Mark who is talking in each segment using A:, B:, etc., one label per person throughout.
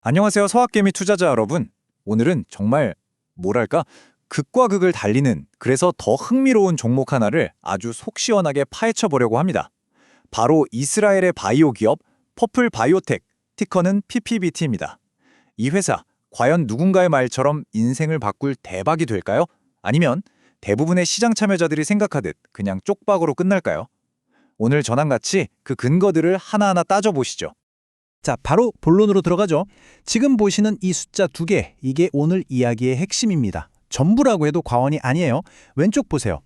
A: 안녕하세요. 서학개미 투자자 여러분. 오늘은 정말 뭐랄까 극과 극을 달리는 그래서 더 흥미로운 종목 하나를 아주 속 시원하게 파헤쳐 보려고 합니다. 바로 이스라엘의 바이오 기업 퍼플 바이오텍, 티커는 PPBT입니다. 이 회사 과연 누군가의 말처럼 인생을 바꿀 대박이 될까요? 아니면 대부분의 시장 참여자들이 생각하듯 그냥 쪽박으로 끝날까요? 오늘 저랑 같이 그 근거들을 하나하나 따져보시죠.
B: 자, 바로 본론으로 들어가죠. 지금 보시는 이 숫자 2개, 이게 오늘 이야기의 핵심입니다. 전부라고 해도 과언이 아니에요. 왼쪽 보세요.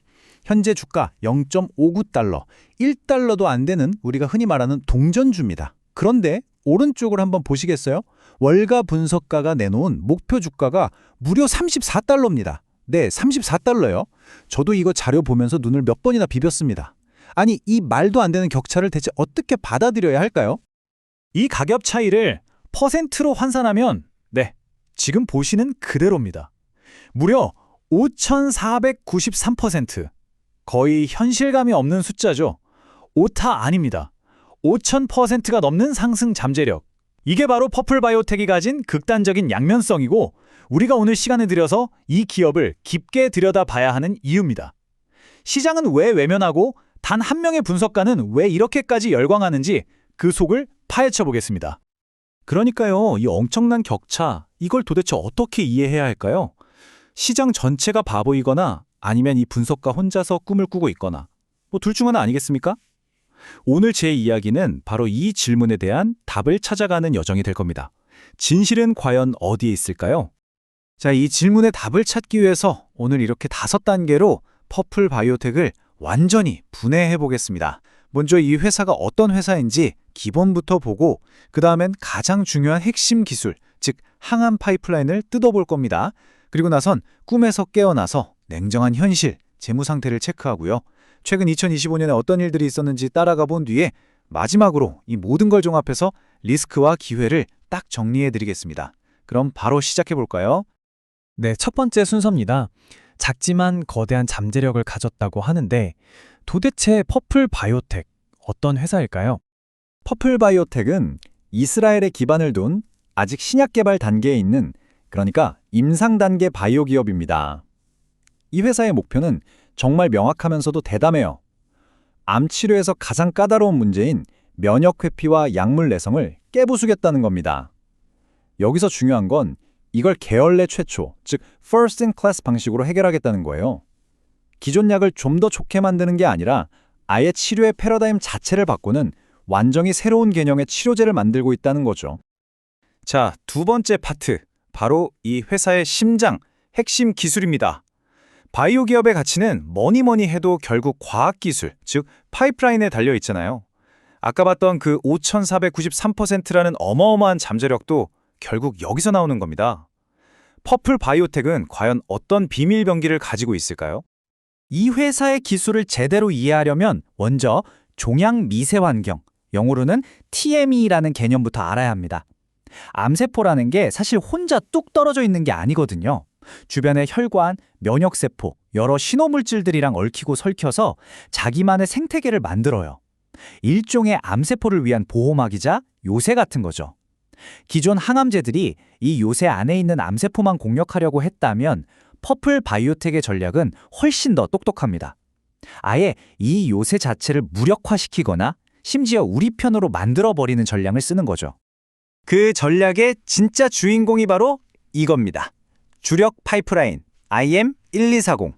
B: 현재 주가 0.59달러, 1달러도 안 되는 우리가 흔히 말하는 동전주입니다. 그런데 오른쪽을 한번 보시겠어요? 월가 분석가가 내놓은 목표 주가가 무려 34달러입니다. 네, 34달러요. 저도 이거 자료 보면서 눈을 몇 번이나 비볐습니다. 아니, 이 말도 안 되는 격차를 대체 어떻게 받아들여야 할까요?
C: 이 가격 차이를 퍼센트로 환산하면 지금 보시는 그대로입니다. 무려 5,493%. 거의 현실감이 없는 숫자죠. 오타 아닙니다. 5,000%가 넘는 상승 잠재력. 이게 바로 퍼플바이오텍이 가진 극단적인 양면성이고 우리가 오늘 시간을 들여서 이 기업을 깊게 들여다봐야 하는 이유입니다. 시장은 왜 외면하고 단 한 명의 분석가는 왜 이렇게까지 열광하는지 그 속을 파헤쳐 보겠습니다. 그러니까요, 이 엄청난 격차, 이걸 도대체 어떻게 이해해야 할까요? 시장 전체가 바보이거나 아니면 이 분석가 혼자서 꿈을 꾸고 있거나 둘 중 하나 아니겠습니까? 오늘 제 이야기는 바로 이 질문에 대한 답을 찾아가는 여정이 될 겁니다. 진실은 과연 어디에 있을까요? 자, 이 질문의 답을 찾기 위해서 오늘 이렇게 5단계로 퍼플 바이오텍을 완전히 분해해 보겠습니다. 먼저 이 회사가 어떤 회사인지 기본부터 보고 그 다음엔 가장 중요한 핵심 기술, 즉 항암 파이프라인을 뜯어볼 겁니다. 그리고 나선 꿈에서 깨어나서 냉정한 현실, 재무 상태를 체크하고요. 최근 2025년에 어떤 일들이 있었는지 따라가 본 뒤에 마지막으로 이 모든 걸 종합해서 리스크와 기회를 딱 정리해드리겠습니다. 그럼 바로 시작해볼까요?
D: 네, 첫 번째 순서입니다. 작지만 거대한 잠재력을 가졌다고 하는데 도대체 퍼플 바이오텍 어떤 회사일까요?
A: 퍼플 바이오텍은 이스라엘에 기반을 둔 아직 신약 개발 단계에 있는 그러니까 임상 단계 바이오 기업입니다. 이 회사의 목표는 정말 명확하면서도 대담해요. 암 치료에서 가장 까다로운 문제인 면역 회피와 약물 내성을 깨부수겠다는 겁니다. 여기서 중요한 건 이걸 계열내 최초, 즉 first in class 방식으로 해결하겠다는 거예요. 기존 약을 좀 더 좋게 만드는 게 아니라 아예 치료의 패러다임 자체를 바꾸는 완전히 새로운 개념의 치료제를 만들고 있다는 거죠.
C: 자, 두 번째 파트, 바로 이 회사의 심장, 핵심 기술입니다. 바이오 기업의 가치는 뭐니 해도 결국 과학기술, 즉 파이프라인에 달려 있잖아요. 아까 봤던 그 5,493%라는 어마어마한 잠재력도 결국 여기서 나오는 겁니다. 퍼플 바이오텍은 과연 어떤 비밀 병기를 가지고 있을까요?
B: 이 회사의 기술을 제대로 이해하려면 먼저 종양 미세 환경, 영어로는 TME라는 개념부터 알아야 합니다. 암세포라는 게 사실 혼자 뚝 떨어져 있는 게 아니거든요. 주변의 혈관, 면역세포, 여러 신호물질들이랑 얽히고 설켜서 자기만의 생태계를 만들어요. 일종의 암세포를 위한 보호막이자 요새 같은 거죠. 기존 항암제들이 이 요새 안에 있는 암세포만 공략하려고 했다면 퍼플 바이오텍의 전략은 훨씬 더 똑똑합니다. 아예 이 요새 자체를 무력화시키거나 심지어 우리 편으로 만들어버리는 전략을 쓰는 거죠.
C: 그 전략의 진짜 주인공이 바로 이겁니다. 주력 파이프라인 IM1240.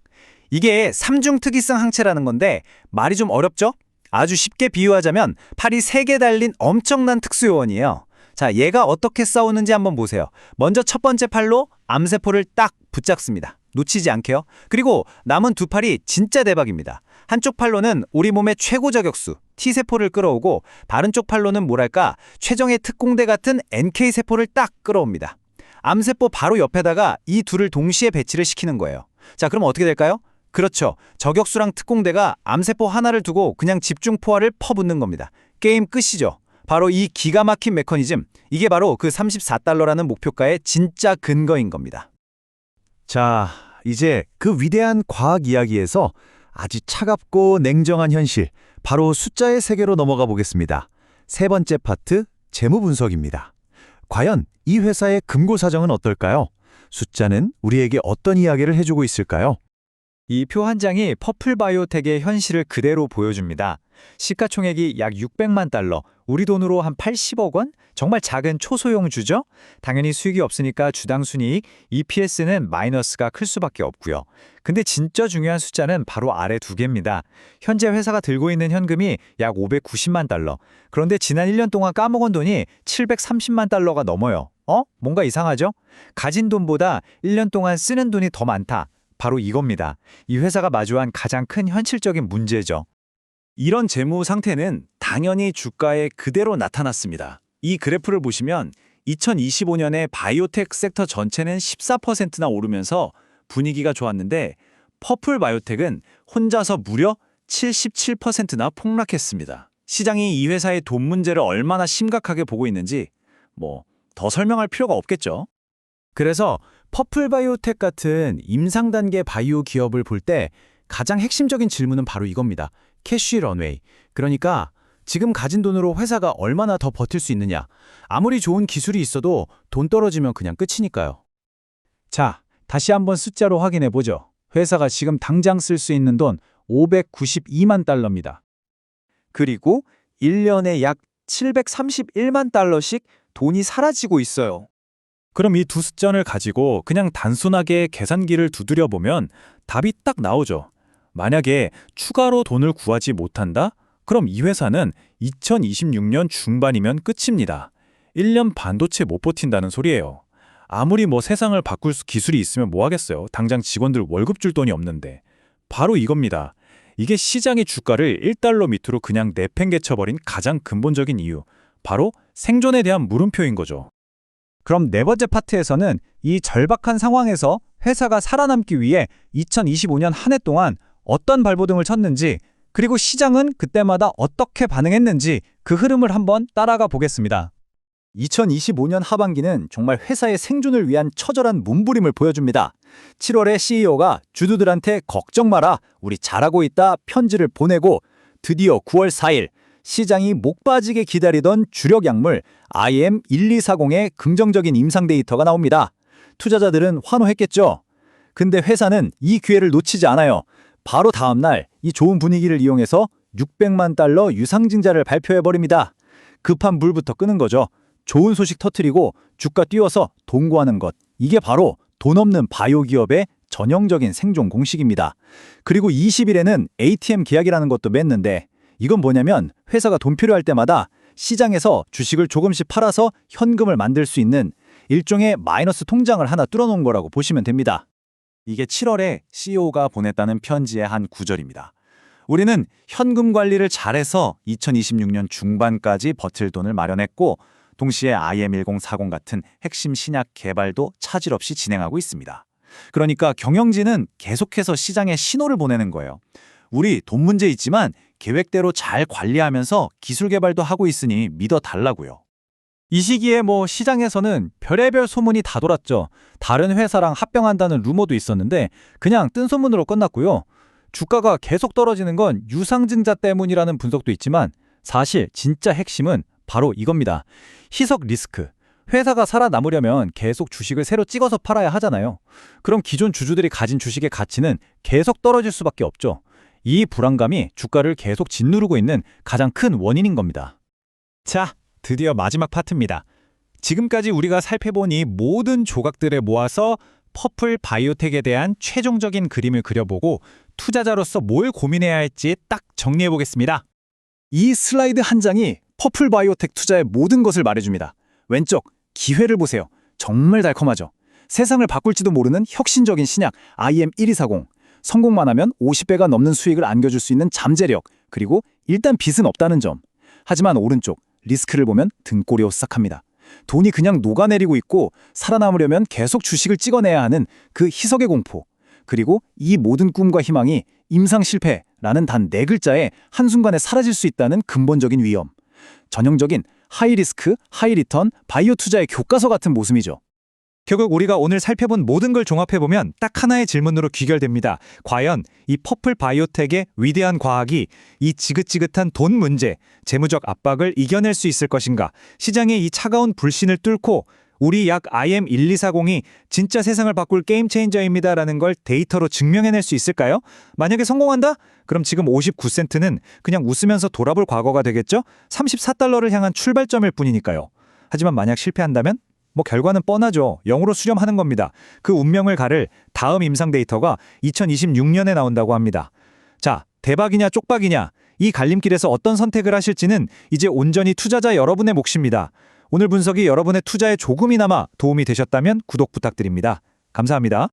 C: 이게 삼중 특이성 항체라는 건데 말이 좀 어렵죠? 아주 쉽게 비유하자면 팔이 3개 달린 엄청난 특수요원이에요. 자, 얘가 어떻게 싸우는지 한번 보세요. 먼저 첫 번째 팔로 암세포를 딱 붙잡습니다. 놓치지 않게요. 그리고 남은 두 팔이 진짜 대박입니다. 한쪽 팔로는 우리 몸의 최고 저격수 T세포를 끌어오고 다른 쪽 팔로는 뭐랄까 최정의 특공대 같은 NK세포를 딱 끌어옵니다. 암세포 바로 옆에다가 이 둘을 동시에 배치를 시키는 거예요. 자, 그럼 어떻게 될까요? 그렇죠. 저격수랑 특공대가 암세포 하나를 두고 그냥 집중 포화를 퍼붓는 겁니다. 게임 끝이죠. 바로 이 기가 막힌 메커니즘, 이게 바로 그 34달러라는 목표가의 진짜 근거인 겁니다.
B: 자, 이제 그 위대한 과학 이야기에서 아주 차갑고 냉정한 현실, 바로 숫자의 세계로 넘어가 보겠습니다. 세 번째 파트, 재무 분석입니다.
A: 과연 이 회사의 금고 사정은 어떨까요? 숫자는 우리에게 어떤 이야기를 해주고 있을까요?
B: 이 표 한 장이 퍼플바이오텍의 현실을 그대로 보여줍니다. 시가총액이 약 600만 달러, 우리 돈으로 한 80억 원? 정말 작은 초소형주죠? 당연히 수익이 없으니까 주당 순이익, EPS는 마이너스가 클 수밖에 없고요. 근데 진짜 중요한 숫자는 바로 아래 두 개입니다. 현재 회사가 들고 있는 현금이 약 590만 달러. 그런데 지난 1년 동안 까먹은 돈이 730만 달러가 넘어요. 뭔가 이상하죠? 가진 돈보다 1년 동안 쓰는 돈이 더 많다. 바로 이겁니다. 이 회사가 마주한 가장 큰 현실적인 문제죠.
C: 이런 재무 상태는 당연히 주가에 그대로 나타났습니다. 이 그래프를 보시면 2025년에 바이오텍 섹터 전체는 14%나 오르면서 분위기가 좋았는데 퍼플 바이오텍은 혼자서 무려 77%나 폭락했습니다. 시장이 이 회사의 돈 문제를 얼마나 심각하게 보고 있는지 더 설명할 필요가 없겠죠.
D: 그래서 퍼플바이오텍 같은 임상 단계 바이오 기업을 볼 때 가장 핵심적인 질문은 바로 이겁니다. 캐시 런웨이. 그러니까 지금 가진 돈으로 회사가 얼마나 더 버틸 수 있느냐. 아무리 좋은 기술이 있어도 돈 떨어지면 그냥 끝이니까요. 자, 다시 한번 숫자로 확인해 보죠. 회사가 지금 당장 쓸 수 있는 돈 592만 달러입니다.
B: 그리고 1년에 약 731만 달러씩 돈이 사라지고 있어요.
C: 그럼 이 두 숫자를 가지고 그냥 단순하게 계산기를 두드려 보면 답이 딱 나오죠. 만약에 추가로 돈을 구하지 못한다? 그럼 이 회사는 2026년 중반이면 끝입니다. 1년 반도 채 못 버틴다는 소리예요. 아무리 세상을 바꿀 기술이 있으면 뭐 하겠어요. 당장 직원들 월급 줄 돈이 없는데. 바로 이겁니다. 이게 시장의 주가를 1달러 밑으로 그냥 내팽개쳐버린 가장 근본적인 이유. 바로 생존에 대한 물음표인 거죠.
D: 그럼 네 번째 파트에서는 이 절박한 상황에서 회사가 살아남기 위해 2025년 한 해 동안 어떤 발버둥을 쳤는지, 그리고 시장은 그때마다 어떻게 반응했는지 그 흐름을 한번 따라가 보겠습니다.
A: 2025년 하반기는 정말 회사의 생존을 위한 처절한 몸부림을 보여줍니다. 7월에 CEO가 주주들한테 걱정 마라, 우리 잘하고 있다 편지를 보내고 드디어 9월 4일 시장이 목 빠지게 기다리던 주력 약물 IM1240의 긍정적인 임상 데이터가 나옵니다. 투자자들은 환호했겠죠. 근데 회사는 이 기회를 놓치지 않아요. 바로 다음 날 이 좋은 분위기를 이용해서 600만 달러 유상증자를 발표해버립니다. 급한 불부터 끄는 거죠. 좋은 소식 터뜨리고 주가 띄워서 돈 구하는 것. 이게 바로 돈 없는 바이오 기업의 전형적인 생존 공식입니다. 그리고 20일에는 ATM 계약이라는 것도 맺는데 이건 뭐냐면 회사가 돈 필요할 때마다 시장에서 주식을 조금씩 팔아서 현금을 만들 수 있는 일종의 마이너스 통장을 하나 뚫어놓은 거라고 보시면 됩니다. 이게 7월에 CEO가 보냈다는 편지의 한 구절입니다. 우리는 현금 관리를 잘해서 2026년 중반까지 버틸 돈을 마련했고 동시에 IM1040 같은 핵심 신약 개발도 차질 없이 진행하고 있습니다. 그러니까 경영진은 계속해서 시장에 신호를 보내는 거예요. 우리 돈 문제 있지만 계획대로 잘 관리하면서 기술 개발도 하고 있으니 믿어달라고요.
D: 이 시기에 시장에서는 별의별 소문이 다 돌았죠. 다른 회사랑 합병한다는 루머도 있었는데 그냥 뜬 소문으로 끝났고요. 주가가 계속 떨어지는 건 유상증자 때문이라는 분석도 있지만 사실 진짜 핵심은 바로 이겁니다. 희석 리스크. 회사가 살아남으려면 계속 주식을 새로 찍어서 팔아야 하잖아요. 그럼 기존 주주들이 가진 주식의 가치는 계속 떨어질 수밖에 없죠. 이 불안감이 주가를 계속 짓누르고 있는 가장 큰 원인인 겁니다. 자, 드디어 마지막 파트입니다. 지금까지 우리가 살펴본 이 모든 조각들을 모아서 퍼플 바이오텍에 대한 최종적인 그림을 그려보고 투자자로서 뭘 고민해야 할지 딱 정리해 보겠습니다. 이 슬라이드 한 장이 퍼플 바이오텍 투자의 모든 것을 말해줍니다. 왼쪽, 기회를 보세요. 정말 달콤하죠. 세상을 바꿀지도 모르는 혁신적인 신약 IM1240. 성공만 하면 50배가 넘는 수익을 안겨줄 수 있는 잠재력, 그리고 일단 빚은 없다는 점. 하지만 오른쪽, 리스크를 보면 등골이 오싹합니다. 돈이 그냥 녹아내리고 있고 살아남으려면 계속 주식을 찍어내야 하는 그 희석의 공포. 그리고 이 모든 꿈과 희망이 임상 실패라는 단 4글자에 한순간에 사라질 수 있다는 근본적인 위험. 전형적인 하이 리스크, 하이 리턴, 바이오 투자의 교과서 같은 모습이죠.
B: 결국 우리가 오늘 살펴본 모든 걸 종합해보면 딱 하나의 질문으로 귀결됩니다. 과연 이 퍼플 바이오텍의 위대한 과학이 이 지긋지긋한 돈 문제, 재무적 압박을 이겨낼 수 있을 것인가? 시장의 이 차가운 불신을 뚫고 우리 약 IM1240이 진짜 세상을 바꿀 게임 체인저입니다라는 걸 데이터로 증명해낼 수 있을까요? 만약에 성공한다? 그럼 지금 59센트는 그냥 웃으면서 돌아볼 과거가 되겠죠? 34달러를 향한 출발점일 뿐이니까요. 하지만 만약 실패한다면? 뭐 결과는 뻔하죠. 0으로 수렴하는 겁니다. 그 운명을 가를 다음 임상 데이터가 2026년에 나온다고 합니다. 자, 대박이냐 쪽박이냐? 이 갈림길에서 어떤 선택을 하실지는 이제 온전히 투자자 여러분의 몫입니다. 오늘 분석이 여러분의 투자에 조금이나마 도움이 되셨다면 구독 부탁드립니다. 감사합니다.